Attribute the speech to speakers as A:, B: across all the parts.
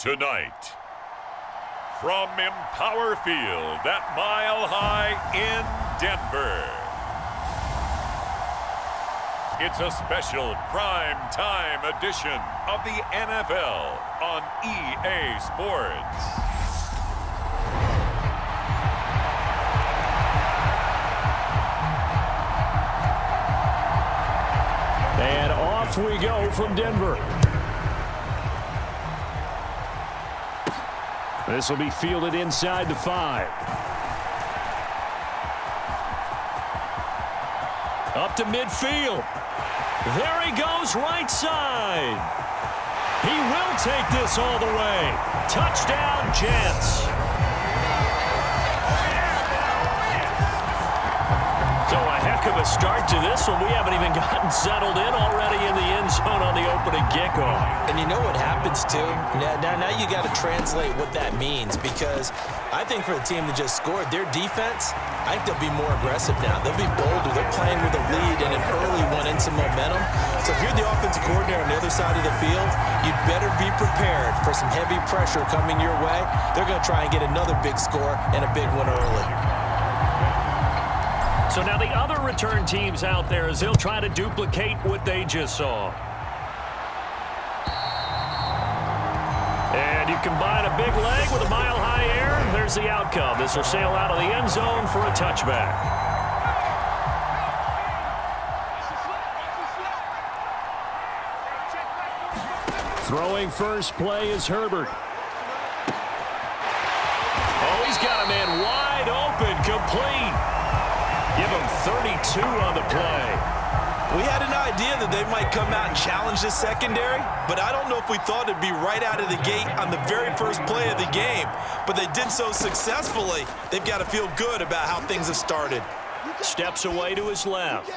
A: Tonight, from Empower Field at Mile High in Denver, it's a special prime time edition of the NFL on EA Sports.
B: And off we go from Denver. This will be fielded inside the 5. Up to midfield. There he goes, right side. He will take this all the way. Touchdown, Jets. So a heck of a start to this one. We haven't even gotten settled in already in the end zone on the opening kickoff.
C: And you know what happens, too? Now you got to translate what that means, because I think for the team that just scored, their defense, I think they'll be more aggressive now. They'll be bolder. They're playing with a lead and an early one and some momentum. So if you're the offensive coordinator on the other side of the field, you'd better be prepared for some heavy pressure coming your way. They're going to try and get another big score and a big one early.
B: So now the other return teams out there, as they'll try to duplicate what they just saw. And you combine a big leg with a mile-high air, and there's the outcome. This will sail out of the end zone for a touchback. Throwing first play is Herbert. Oh, he's got a man wide open, complete. Give him 32 on the play.
C: We had an idea that they might come out and challenge this secondary, but I don't know if we thought it'd be right out of the gate on the very first play of the game. But they did so successfully, they've got to feel good about how things have started.
B: Steps away to his left.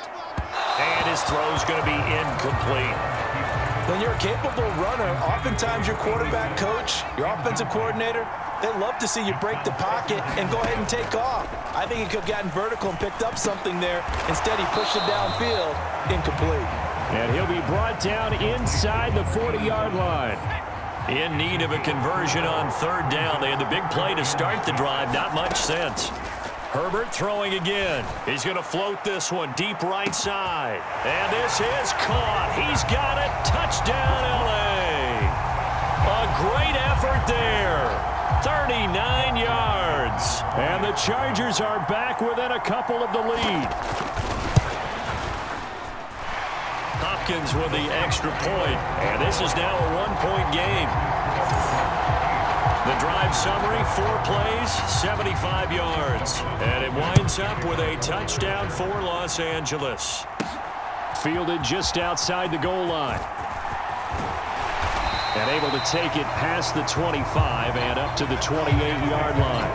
B: And his throw's going to be incomplete.
C: When you're a capable runner, oftentimes your quarterback coach, your offensive coordinator, they love to see you break the pocket and go ahead and take off. I think he could have gotten vertical and picked up something there. Instead, he pushed it downfield, incomplete.
B: And he'll be brought down inside the 40-yard line. In need of a conversion on third down. They had the big play to start the drive. Not much sense. Herbert throwing again. He's going to float this one deep right side. And this is caught. He's got it. Touchdown, L.A. A great effort there. 39 yards. And the Chargers are back within a couple of the lead. Hopkins with the extra point. And this is now a one-point game. The drive summary, 4 plays, 75 yards. And it winds up with a touchdown for Los Angeles. Fielded just outside the goal line. And able to take it past the 25 and up to the 28-yard line.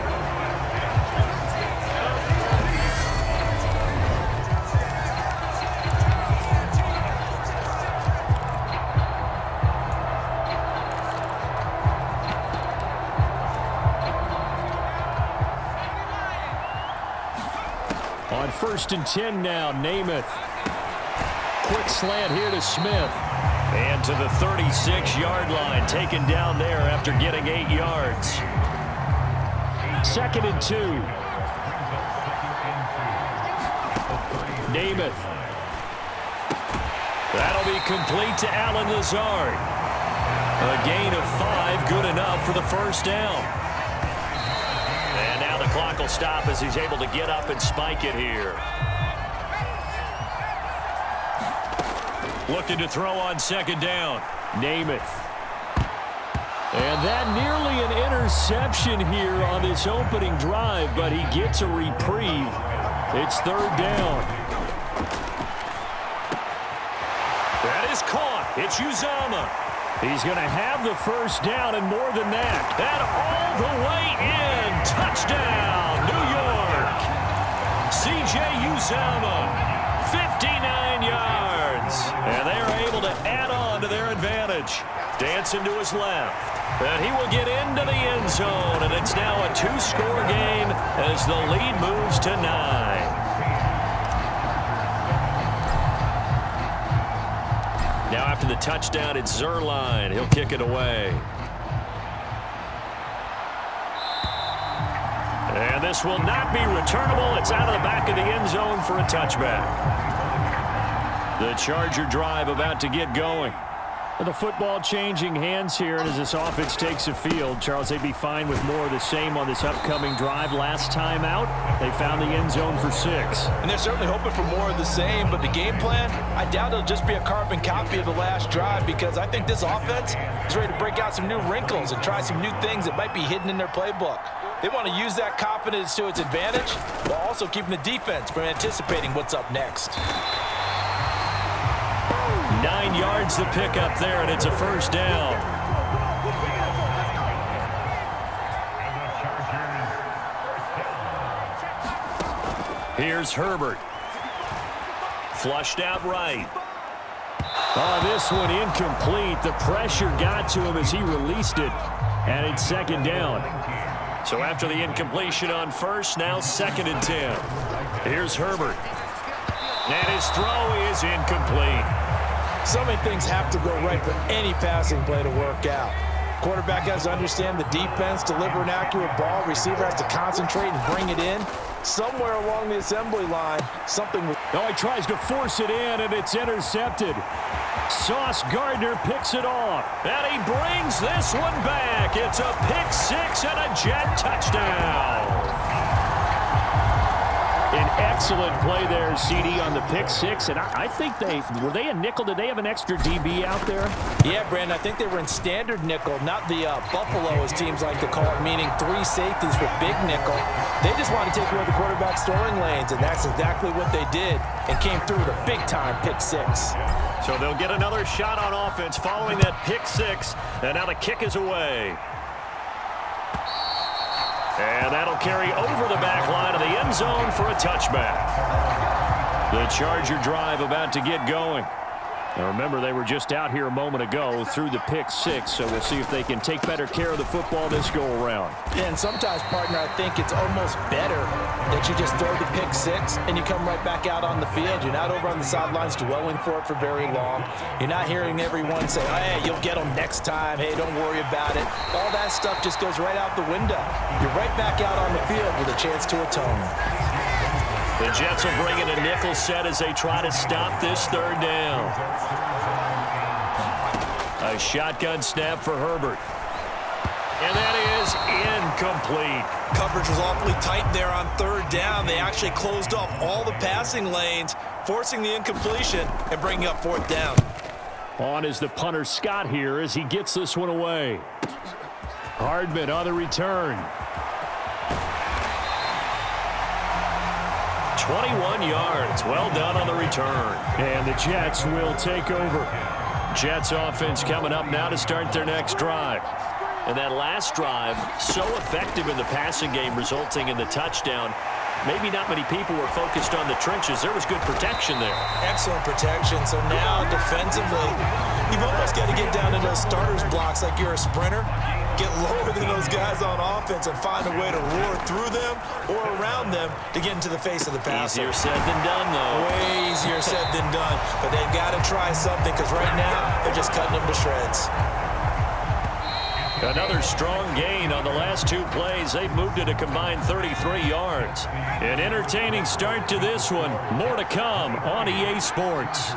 B: On 1st and 10 now, Namath. Quick slant here to Smith. And to the 36-yard line, taken down there after getting 8 yards. 2nd and 2. Namath. That'll be complete to Allen Lazard. A gain of 5, good enough for the first down. And now the clock will stop as he's able to get up and spike it here. Looking to throw on 2nd down. Namath. And that nearly an interception here on this opening drive, but he gets a reprieve. It's 3rd down. That is caught. It's Uzomah. He's going to have the first down and more than that. And all the way in. Touchdown, New York. C.J. Uzomah. 59 yards. And they are able to add on to their advantage. Dancing to his left. And he will get into the end zone. And it's now a 2-score game as the lead moves to 9. Now after the touchdown, it's Zuerlein. He'll kick it away. And this will not be returnable. It's out of the back of the end zone for a touchback. The Charger drive about to get going.
D: The football changing hands here, and as this offense takes the field, Charles, they'd be fine with more of the same on this upcoming drive. Last time out, they found the end zone for 6.
C: And they're certainly hoping for more of the same, but the game plan, I doubt it'll just be a carbon copy of the last drive, because I think this offense is ready to break out some new wrinkles and try some new things that might be hidden in their playbook. They want to use that confidence to its advantage while also keeping the defense from anticipating what's up next.
B: 9 yards to pick up there, and it's a first down. Here's Herbert. Flushed out right.
D: Oh, this one incomplete. The pressure got to him as he released it, and it's second down.
B: So after the incompletion on first, now 2nd and 10. Here's Herbert. And his throw is incomplete.
C: So many things have to go right for any passing play to work out. Quarterback has to understand the defense, deliver an accurate ball. Receiver has to concentrate and bring it in. Somewhere along the assembly line, something was...
D: Oh, he tries to force it in, and it's intercepted. Sauce Gardner picks it off.
B: And he brings this one back. It's a pick 6 and a Jet touchdown.
D: An excellent play there, CD, on the pick 6. And I think were they a nickel? Did they have an extra DB out there?
C: Yeah, Brandon, I think they were in standard nickel, not the Buffalo, as teams like to call it, meaning 3 safeties for big nickel. They just want to take away the quarterback's throwing lanes, and that's exactly what they did, and came through with a big-time pick 6.
B: So they'll get another shot on offense following that pick 6, and now the kick is away. And that'll carry over the back line of the end zone for a touchback. The Charger drive about to get going.
D: Now remember, they were just out here a moment ago through the pick 6, so we'll see if they can take better care of the football this go-around.
C: Yeah, and sometimes, partner, I think it's almost better that you just throw the pick 6 and you come right back out on the field. You're not over on the sidelines dwelling for it for very long. You're not hearing everyone say, oh, hey, you'll get them next time. Hey, don't worry about it. All that stuff just goes right out the window. You're right back out on the field with a chance to atone.
B: The Jets will bring in a nickel set as they try to stop this 3rd down. A shotgun snap for Herbert. And that is incomplete.
C: Coverage was awfully tight there on 3rd down. They actually closed off all the passing lanes, forcing the incompletion and bringing up 4th down.
D: On is the punter Scott here as he gets this one away. Hardman on the return.
B: 21 yards. Well done on the return.
D: And the Jets will take over.
B: Jets offense coming up now to start their next drive. And that last drive, so effective in the passing game, resulting in the touchdown. Maybe not many people were focused on the trenches. There was good protection there.
C: Excellent protection. So now defensively, you've almost got to get down to those starters blocks like you're a sprinter. Get lower than those guys on offense and find a way to roar through them or around them to get into the face of the passer.
B: Easier said than done, though.
C: Way easier said than done. But they've got to try something because right now they're just cutting them to shreds.
B: Another strong gain on the last 2 plays. They've moved it a combined 33 yards. An entertaining start to this one. More to come on EA Sports.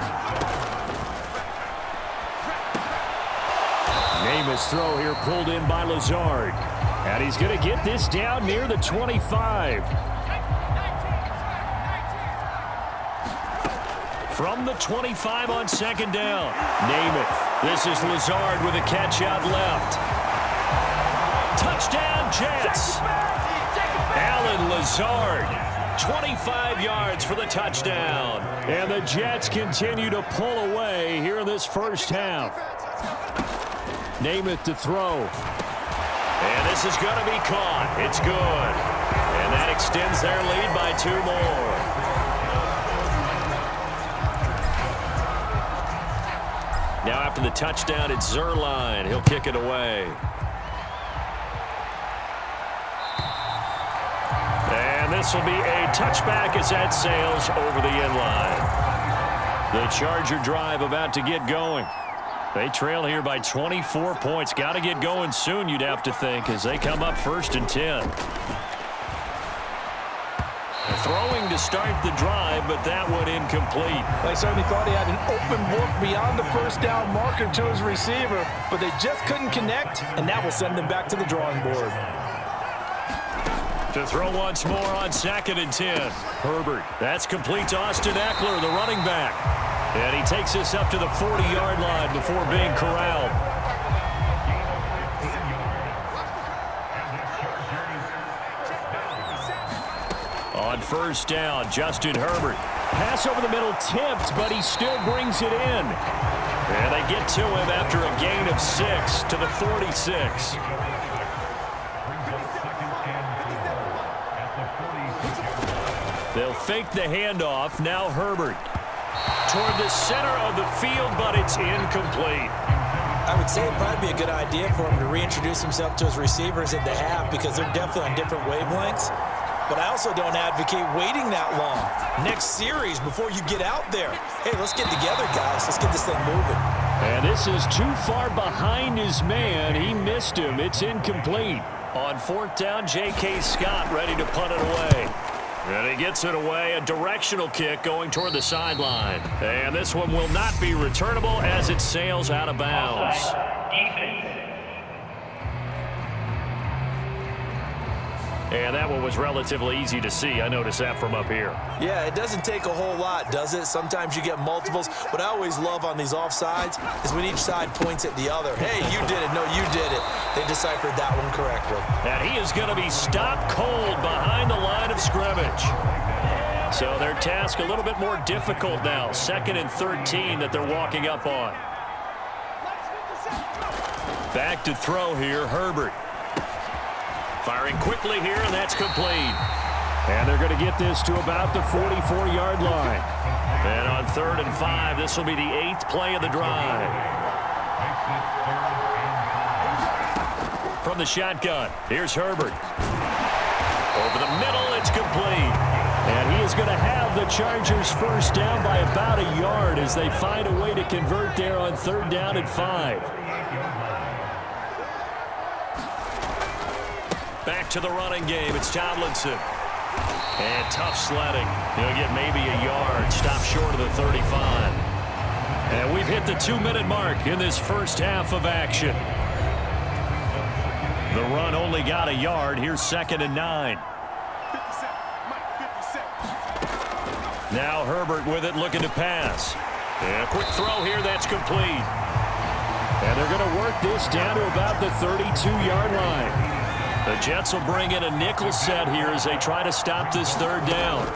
D: Namath's throw here pulled in by Lazard. And he's going to get this down near the 25. From the 25 on 2nd down. Namath. This is Lazard with a catch out left. Touchdown, Jets. Alan Lazard, 25 yards for the touchdown. And the Jets continue to pull away here in this first half. Namath to throw.
B: And this is going to be caught. It's good. And that extends their lead by 2 more. Now after the touchdown, it's Zerline. He'll kick it away. And this will be a touchback as that sails over the end line. The Charger drive about to get going. They trail here by 24 points. Got to get going soon, you'd have to think, as they come up 1st and 10. to start the drive, but that one incomplete.
C: They certainly thought he had an open look beyond the first down marker to his receiver, but they just couldn't connect, and that will send them back to the drawing board.
B: To throw once more on 2nd and 10. Herbert. That's complete to Austin Eckler, the running back. And he takes us up to the 40-yard line before being corralled. On 1st down, Justin Herbert.
D: Pass over the middle tipped, but he still brings it in.
B: And they get to him after a gain of 6 to the 46. They'll fake the handoff. Now Herbert. Toward the center of the field, but it's incomplete.
C: I would say it'd probably be a good idea for him to reintroduce himself to his receivers at the half because they're definitely on different wavelengths. But I also don't advocate waiting that long. Next series before you get out there. Hey, let's get together, guys. Let's get this thing moving.
D: And this is too far behind his man. He missed him. It's incomplete.
B: On 4th down, J.K. Scott ready to punt it away. And he gets it away, a directional kick going toward the sideline. And this one will not be returnable as it sails out of bounds. And that one was relatively easy to see. I noticed that from up here.
C: Yeah, it doesn't take a whole lot, does it? Sometimes you get multiples. What I always love on these offsides is when each side points at the other. Hey, you did it. No, you did it. They deciphered that one correctly.
B: And he is going to be stopped cold behind the line of scrimmage. So their task a little bit more difficult now. 2nd and 13 that they're walking up on. Back to throw here, Herbert. Firing quickly here, and that's complete.
D: And they're going to get this to about the 44-yard line.
B: And on 3rd and 5, this will be the 8th play of the drive. From the shotgun, here's Herbert. Over the middle, it's complete.
D: And he is going to have the Chargers first down by about a yard as they find a way to convert there on 3rd down and 5.
B: Back to the running game. It's Tomlinson. And tough sledding. He'll get maybe a yard. Stop short of the 35. And we've hit the 2-minute mark in this first half of action. The run only got a yard. Here's 2nd and 9. Now Herbert with it, looking to pass. And a quick throw here. That's complete.
D: And they're going to work this down to about the 32-yard line.
B: The Jets will bring in a nickel set here as they try to stop this 3rd down.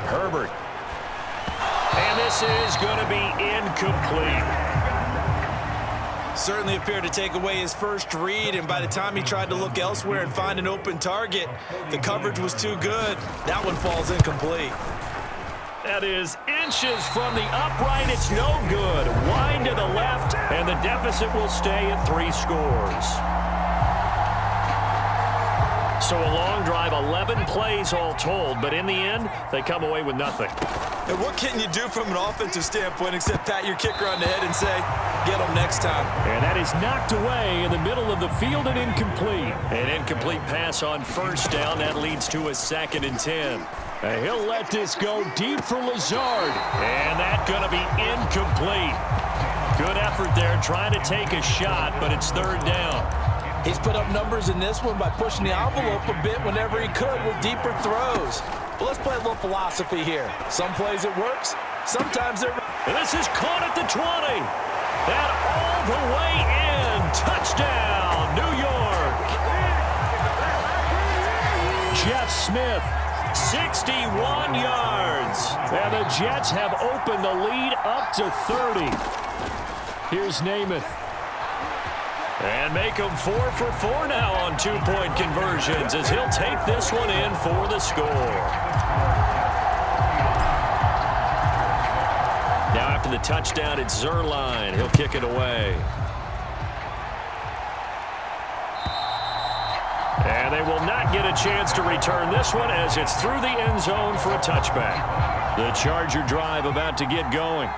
B: Herbert. And this is going to be incomplete.
C: Certainly appeared to take away his first read, and by the time he tried to look elsewhere and find an open target, the coverage was too good. That one falls incomplete.
B: That is inches from the upright. It's no good. Wide to the left, and the deficit will stay at 3 scores. So a long drive, 11 plays all told, but in the end, they come away with nothing.
C: And what can you do from an offensive standpoint except pat your kicker on the head and say, get him next time?
D: And that is knocked away in the middle of the field and incomplete.
B: An incomplete pass on 1st down. That leads to a 2nd and 10.
D: And he'll let this go deep for Lazard.
B: And that's going to be incomplete. Good effort there, trying to take a shot, but it's 3rd down.
C: He's put up numbers in this one by pushing the envelope a bit whenever he could with deeper throws. But let's play a little philosophy here. Some plays it works, sometimes they're...
B: And this is caught at the 20. And all the way in. Touchdown, New York.
D: Jeff Smith,
B: 61 yards.
D: And the Jets have opened the lead up to 30. Here's Namath.
B: And make them 4 for 4 now on 2-point conversions as he'll take this one in for the score. Now after the touchdown, it's Zerline. He'll kick it away. And they will not get a chance to return this one as it's through the end zone for a touchback. The Charger drive about to get going.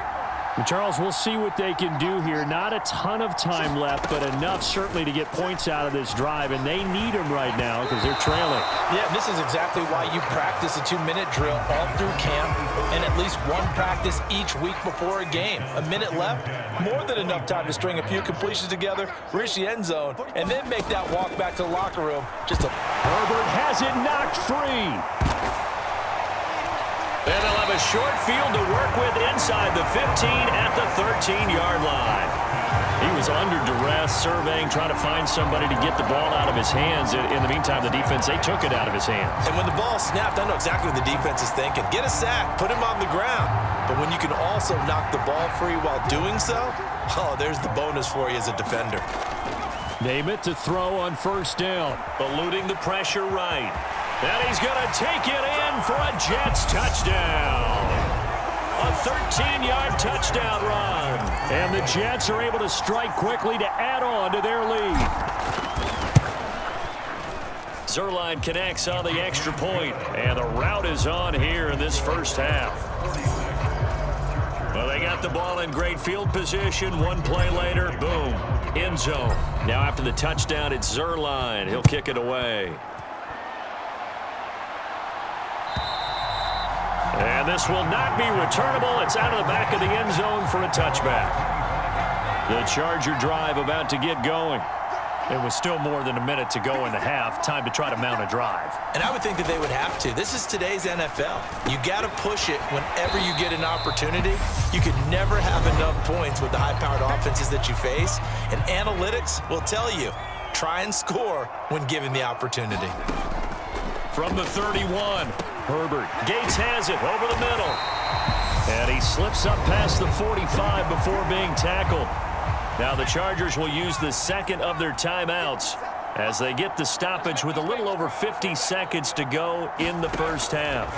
D: Charles, we'll see what they can do here. Not a ton of time left, but enough certainly to get points out of this drive, and they need them right now because they're trailing.
C: Yeah, this is exactly why you practice a 2-minute drill all through camp and at least one practice each week before a game. A minute left, more than enough time to string a few completions together, reach the end zone, and then make that walk back to the locker room.
D: Herbert has it knocked free.
B: And they'll have a short field to work with inside the 15 at the 13-yard line. He was under duress, surveying, trying to find somebody to get the ball out of his hands. In the meantime, the defense, they took it out of his hands.
C: And when the ball snapped, I know exactly what the defense is thinking. Get a sack, put him on the ground. But when you can also knock the ball free while doing so, oh, there's the bonus for you as a defender.
D: Name it to throw on first down.
B: Eluding the pressure right. And he's going to take it in for a Jets touchdown. A 13-yard touchdown run.
D: And the Jets are able to strike quickly to add on to their lead.
B: Zuerlein connects on the extra point. And the route is on here in this first half. Well, they got the ball in great field position. One play later, boom, end zone. Now after the touchdown, it's Zuerlein. He'll kick it away. And this will not be returnable. It's out of the back of the end zone for a touchback. The Charger drive about to get going. It was still more than a minute to go in the half. Time to try to mount a drive.
C: And I would think that they would have to. This is today's NFL. You got to push it whenever you get an opportunity. You can never have enough points with the high-powered offenses that you face. And analytics will tell you, try and score when given the opportunity.
B: From the 31, Herbert. Gates has it over the middle.
D: And he slips up past the 45 before being tackled.
B: Now the Chargers will use the second of their timeouts as they get the stoppage with a little over 50 seconds to go in the first half.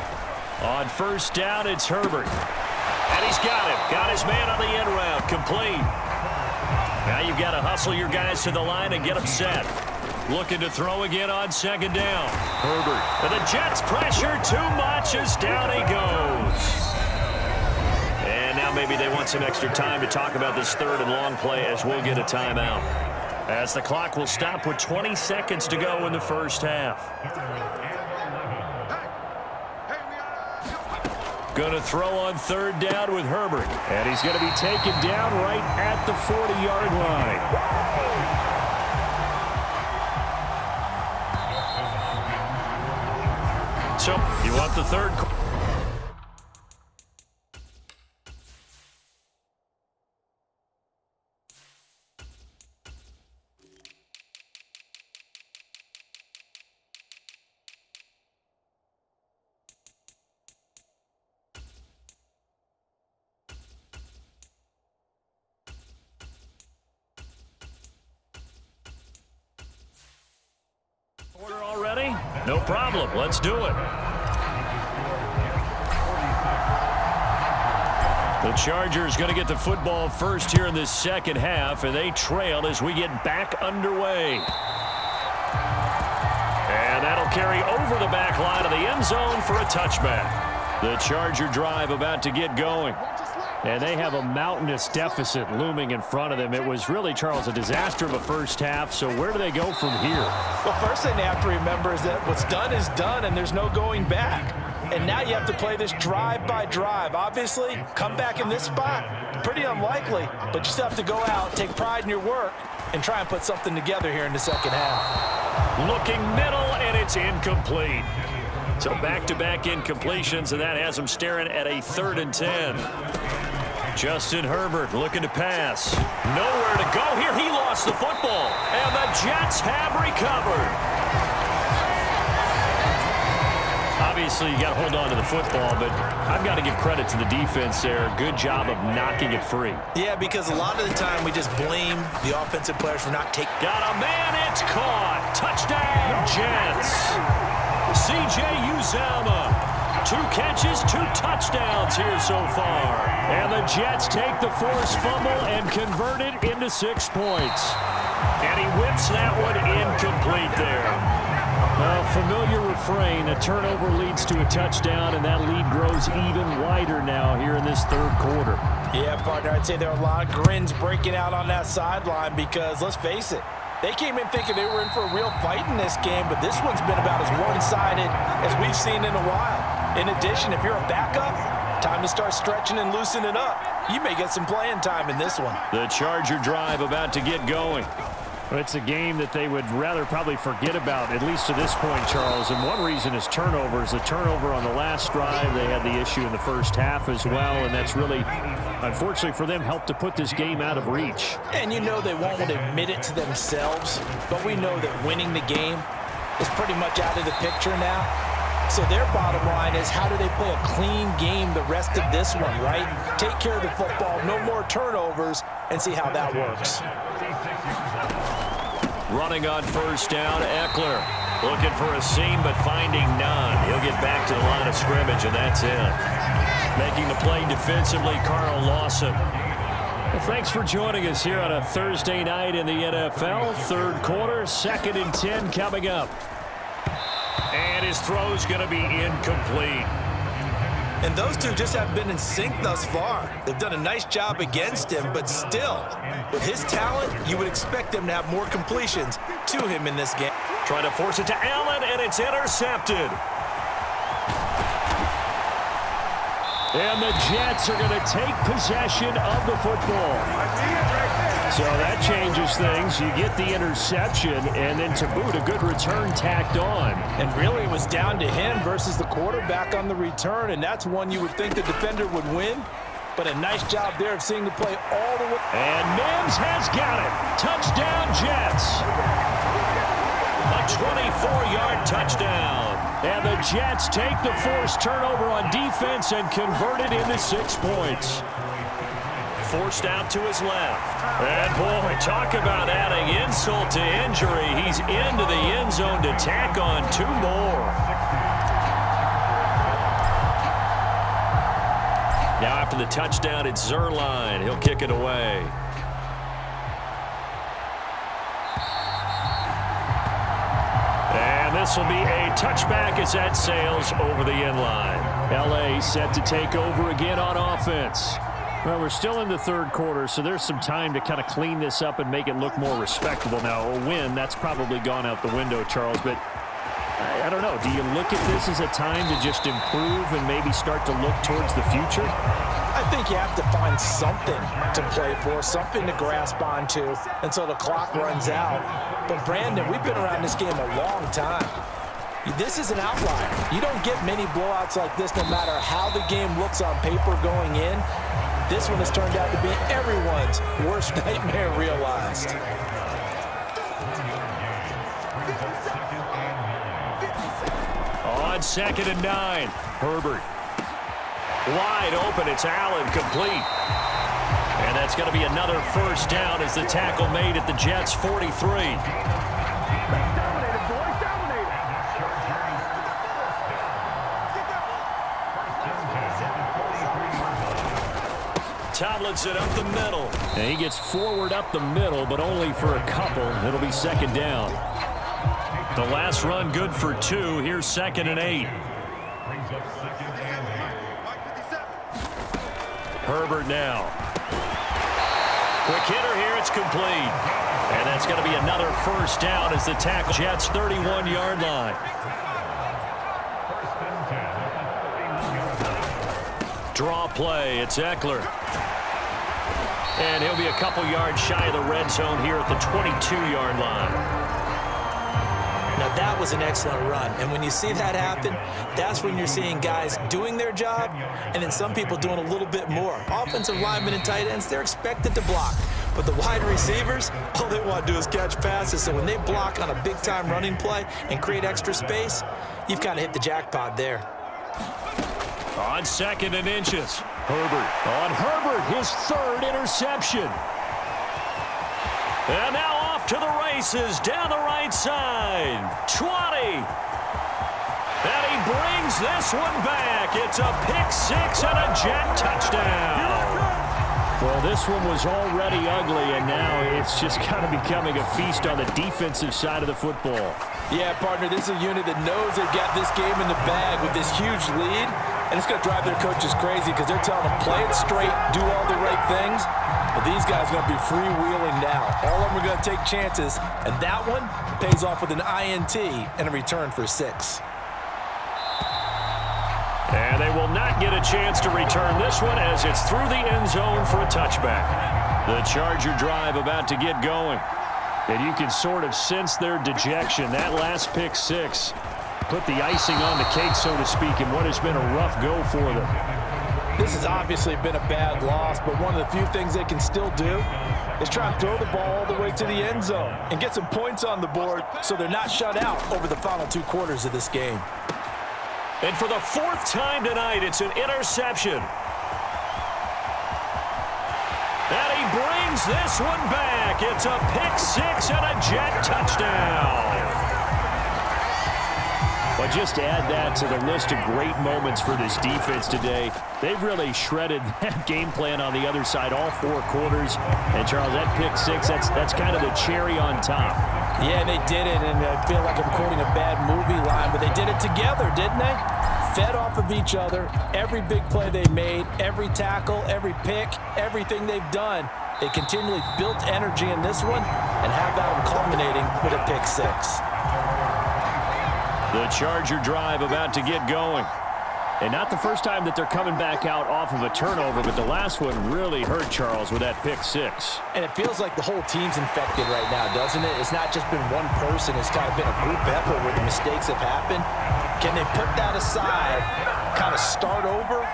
D: On first down, it's Herbert.
B: And he's got him. Got his man on the end route. Complete. Now you've got to hustle your guys to the line and get them set. Looking to throw again on second down. Herbert. And the Jets pressure too much as down he goes. And now maybe they want some extra time to talk about this third and long play as we'll get a timeout. As the clock will stop with 20 seconds to go in the first half.
D: Going to throw on third down with Herbert. And he's going to be taken down right at the 40-yard line.
B: So, you want the third?
D: Order already? No problem. Let's do it. The Chargers going to get the football first here in this second half, and they trail as we get back underway. And that'll carry over the back line of the end zone for a touchback. The Charger drive about to get going. And they have a mountainous deficit looming in front of them. It was really, Charles, a disaster of a first half. So where do they go from here?
C: Well, first thing they have to remember is that what's done is done, and there's no going back. And now you have to play this drive by drive. Obviously, come back in this spot, pretty unlikely. But you still have to go out, take pride in your work, and try and put something together here in the second half.
D: Looking middle, and it's incomplete. So back-to-back incompletions, and that has them staring at a 3rd and 10. Justin Herbert looking to pass. Nowhere to go here. He lost the football. And the Jets have recovered. Obviously, you got to hold on to the football, but I've got to give credit to the defense there. Good job of knocking it free.
C: Yeah, because a lot of the time we just blame the offensive players for not taking.
D: Got a man, it's caught. Touchdown, Jets. C.J. Uzomah. 2 catches, 2 touchdowns here so far. And the Jets take the forced fumble and convert it into 6 points. And he whips that one incomplete there. A familiar refrain, a turnover leads to a touchdown, and that lead grows even wider now here in this 3rd quarter.
C: Yeah, partner, I'd say there are a lot of grins breaking out on that sideline because, let's face it, they came in thinking they were in for a real fight in this game, but this one's been about as one-sided as we've seen in a while. In addition, if you're a backup, time to start stretching and loosening up. You may get some playing time in this one.
B: The Charger drive about to get going.
D: Well, it's a game that they would rather probably forget about, at least to this point, Charles. And one reason is turnovers. A turnover on the last drive. They had the issue in the first half as well, and that's really, unfortunately for them, helped to put this game out of reach.
C: And you know they won't admit it to themselves, but we know that winning the game is pretty much out of the picture now. So their bottom line is, how do they play a clean game the rest of this one, right? Take care of the football, no more turnovers, and see how that works.
B: Running on first down, Eckler. Looking for a seam, but finding none. He'll get back to the line of scrimmage, and that's it. Making the play defensively, Carl Lawson.
D: Well, thanks for joining us here on a Thursday night in the NFL. Third quarter, 2nd and 10 coming up. And his throw's going to be incomplete.
C: And those two just haven't been in sync thus far. They've done a nice job against him, but still, with his talent, you would expect them to have more completions to him in this game.
D: Trying to force it to Allen, and it's intercepted. And the Jets are going to take possession of the football. So that changes things. You get the interception, and then to boot, a good return tacked on.
C: And really, it was down to him versus the quarterback on the return, and that's one you would think the defender would win. But a nice job there of seeing the play all the way.
D: And Mims has got it. Touchdown, Jets. A 24-yard touchdown. And the Jets take the forced turnover on defense and convert it into 6 points. Forced out to his left. And, boy, talk about adding insult to injury. He's into the end zone to tack on 2 more. Now after the touchdown, it's Zerline. He'll kick it away. And this will be a touchback as that sails over the end line. L.A. set to take over again on offense. Well, we're still in the third quarter, so there's some time to kind of clean this up and make it look more respectable. Now, a win, that's probably gone out the window, Charles, but I don't know. Do you look at this as a time to just improve and maybe start to look towards the future?
C: I think you have to find something to play for, something to grasp onto until the clock runs out. But, Brandon, we've been around this game a long time. This is an outlier. You don't get many blowouts like this no matter how the game looks on paper going in. This one has turned out to be everyone's worst nightmare realized.
D: On 2nd and 9, Herbert. Wide open, it's Allen, complete. And that's going to be another first down as the tackle made at the Jets' 43. Tomlinson up the middle. And he gets forward up the middle, but only for a couple. It'll be 2nd down. The last run good for 2. Here's 2nd and 8. Herbert now. Quick hitter here, it's complete. And that's going to be another first down as the tackle Jets 31-yard line. Draw play, it's Eckler. And he'll be a couple yards shy of the red zone here at the 22-yard line.
C: Now that was an excellent run, and when you see that happen, that's when you're seeing guys doing their job and then some people doing a little bit more. Offensive linemen and tight ends, they're expected to block. But the wide receivers, all they want to do is catch passes. So when they block on a big-time running play and create extra space, you've kind of hit the jackpot there.
D: On 2nd and inches, Herbert. On Herbert, his 3rd interception. And now off to the races down the right side. 20. And he brings this one back. It's a pick-6 and a Jet touchdown. Well, this one was already ugly, and now it's just kind of becoming a feast on the defensive side of the football.
C: Yeah, partner, this is a unit that knows they've got this game in the bag with this huge lead. And it's going to drive their coaches crazy because they're telling them, play it straight, do all the right things. But these guys are going to be freewheeling now. All of them are going to take chances, and that one pays off with an INT and a return for 6.
D: And they will not get a chance to return this one as it's through the end zone for a touchback.
B: The Charger drive about to get going.
D: And you can sort of sense their dejection. That last pick 6 put the icing on the cake, so to speak, in what has been a rough go for them.
C: This has obviously been a bad loss, but one of the few things they can still do is try and throw the ball all the way to the end zone and get some points on the board so they're not shut out over the final 2 quarters of this game.
D: And for the 4th time tonight, it's an interception. And he brings this one back. It's a pick 6 and a Jet touchdown.
B: But just to add that to the list of great moments for this defense today, they've really shredded that game plan on the other side all 4 quarters. And, Charles, that pick 6, that's kind of the cherry on top.
C: Yeah, they did it, and I feel like I'm quoting a bad movie line, but they did it together, didn't they? Fed off of each other, every big play they made, every tackle, every pick, everything they've done. They continually built energy in this one, and how about them culminating with a pick 6?
B: The Charger drive about to get going. And not the first time that they're coming back out off of a turnover, but the last one really hurt Charles with that pick 6.
C: And it feels like the whole team's infected right now, doesn't it? It's not just been one person. It's kind of been a group effort where the mistakes have happened. Can they put that aside, kind of start over,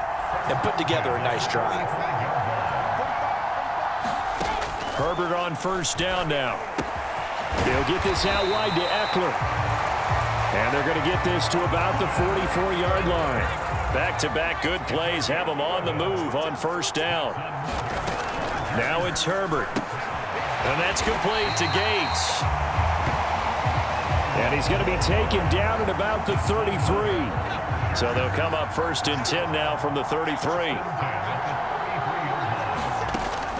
C: and put together a nice drive?
B: Herbert on first down now. They'll get this out wide to Eckler. And they're going to get this to about the 44-yard line. Back-to-back good plays have them on the move on first down. Now it's Herbert. And that's complete to Gates. And he's going to be taken down at about the 33. So they'll come up 1st and 10 now from the 33.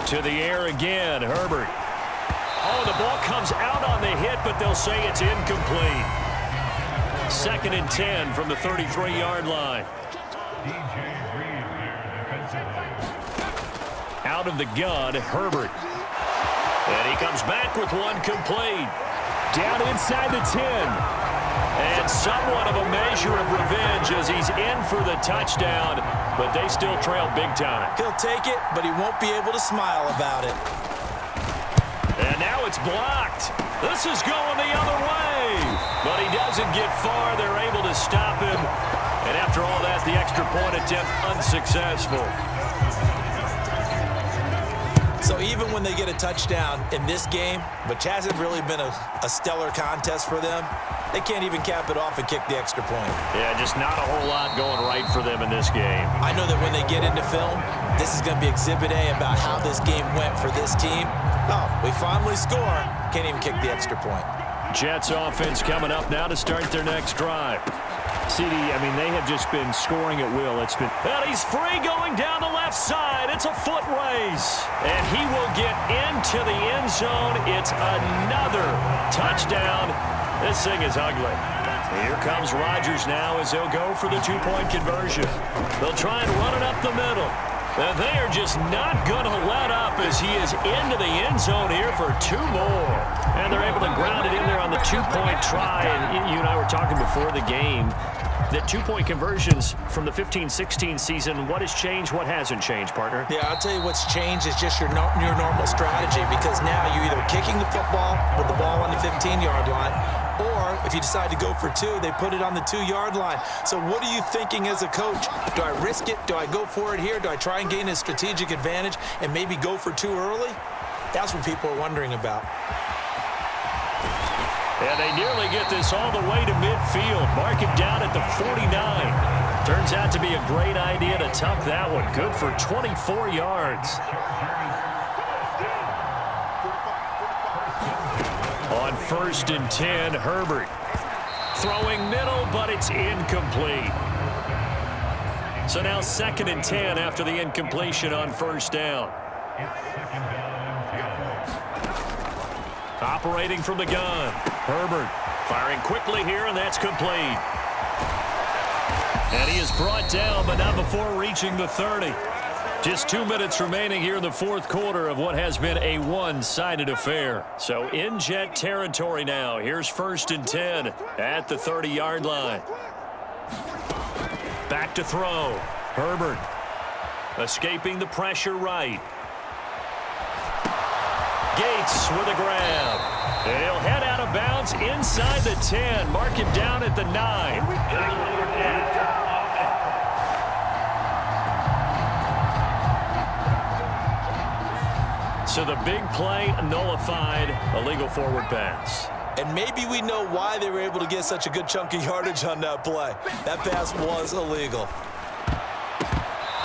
B: To the air again, Herbert.
D: Oh, the ball comes out on the hit, but they'll say it's incomplete.
B: 2nd and 10 from the 33-yard line. Out of the gun, Herbert. And he comes back with one complete. Down inside the 10. And somewhat of a measure of revenge as he's in for the touchdown, but they still trail big time.
C: He'll take it, but he won't be able to smile about it.
B: And now it's blocked. This is going the other way. But he doesn't get far. They're able to stop him. And after all that, the extra point attempt unsuccessful.
C: So even when they get a touchdown in this game, which hasn't really been a stellar contest for them, they can't even cap it off and kick the extra point.
B: Yeah, just not a whole lot going right for them in this game.
C: I know that when they get into film, this is going to be Exhibit A about how this game went for this team. Oh, we finally score. Can't even kick the extra point.
B: Jets offense coming up now to start their next drive. CD, I mean, they have just been scoring at will. It's been...
D: And he's free going down the left side. It's a foot race. And he will get into the end zone. It's another touchdown. This thing is ugly. Here comes Rodgers now as they'll go for the 2-point conversion. They'll try and run it up the middle. And they are just not going to let up as he is into the end zone here for 2 more. And they're able to ground it in there on the 2-point try. And you and I were talking before the game that 2-point conversions from the 15-16 season, what has changed, what hasn't changed, partner?
C: Yeah, I'll tell you what's changed is just your normal strategy, because now you're either kicking the football with the ball on the 15-yard line, or if you decide to go for 2, they put it on the 2-yard line. So what are you thinking as a coach? Do I risk it? Do I go for it here? Do I try and gain a strategic advantage and maybe go for 2 early? That's what people are wondering about.
B: And they nearly get this all the way to midfield. Mark it down at the 49. Turns out to be a great idea to tuck that one. Good for 24 yards. On 1st and 10, Herbert. Throwing middle, but it's incomplete. So now 2nd and 10 after the incompletion on 1st down. Operating from the gun. Herbert firing quickly here, and that's complete.
D: And he is brought down, but not before reaching the 30. Just 2 minutes remaining here in the fourth quarter of what has been a one-sided affair. So in Jet territory now. Here's 1st and 10 at the 30-yard line. Back to throw. Herbert escaping the pressure right. Gates with a grab. And he'll head out of bounds inside the 10. Mark him down at the 9. So the big play nullified, a legal forward pass.
C: And maybe we know why they were able to get such a good chunk of yardage on that play. That pass was illegal.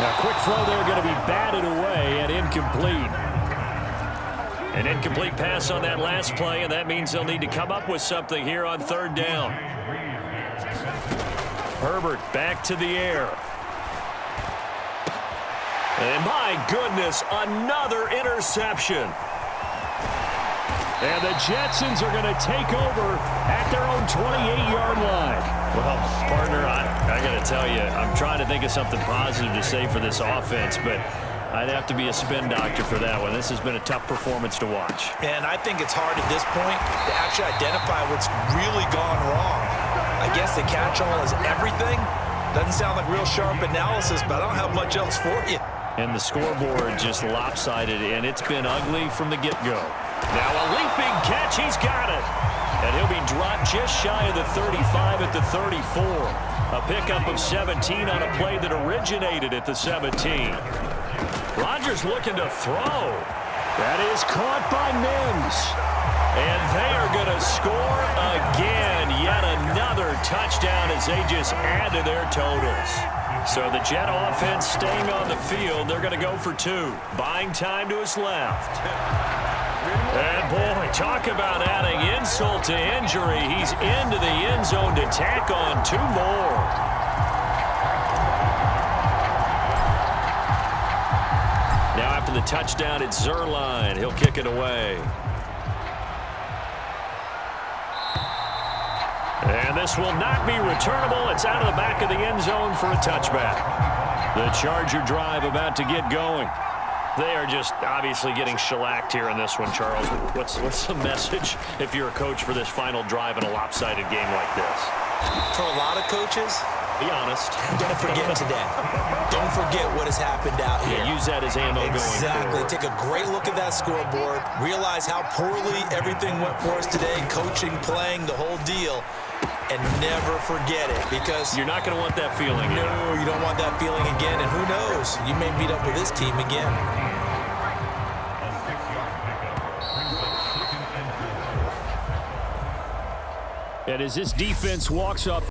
D: Now, quick throw there going to be batted away and incomplete. An incomplete pass on that last play, and that means they'll need to come up with something here on 3rd down. Herbert back to the air. And my goodness, another interception. And the Jetsons are going to take over at their own 28-yard line.
B: Well, partner, I got to tell you, I'm trying to think of something positive to say for this offense, but I'd have to be a spin doctor for that one. This has been a tough performance to watch.
C: And I think it's hard at this point to actually identify what's really gone wrong. I guess the catch-all is everything. Doesn't sound like real sharp analysis, but I don't have much else for you.
B: And the scoreboard just lopsided, and it's been ugly from the get-go.
D: Now a leaping catch, he's got it. And he'll be dropped just shy of the 35 at the 34. A pickup of 17 on a play that originated at the 17. Rodgers looking to throw. That is caught by Mims. And they are going to score again. Yet another touchdown as they just add to their totals. So the Jet offense staying on the field. They're going to go for 2. Buying time to his left. And boy, talk about adding insult to injury. He's into the end zone to tack on 2 more. Now after the touchdown, it's Zerline. He'll kick it away. And this will not be returnable. It's out of the back of the end zone for a touchback. The Charger drive about to get going. They are just obviously getting shellacked here in this one, Charles. What's the message if you're a coach for this final drive in a lopsided game like this?
C: For a lot of coaches,
B: be honest.
C: Don't forget today. Don't forget what has happened out here.
B: Yeah, use that as ammo going forward.
C: Exactly. Take a great look at that scoreboard. Realize how poorly everything went for us today. Coaching, playing, the whole deal. And never forget it, because
B: you're not going to want that feeling.
C: No, you don't want that feeling again. And who knows? You may meet up with this team again.
D: And as this defense walks off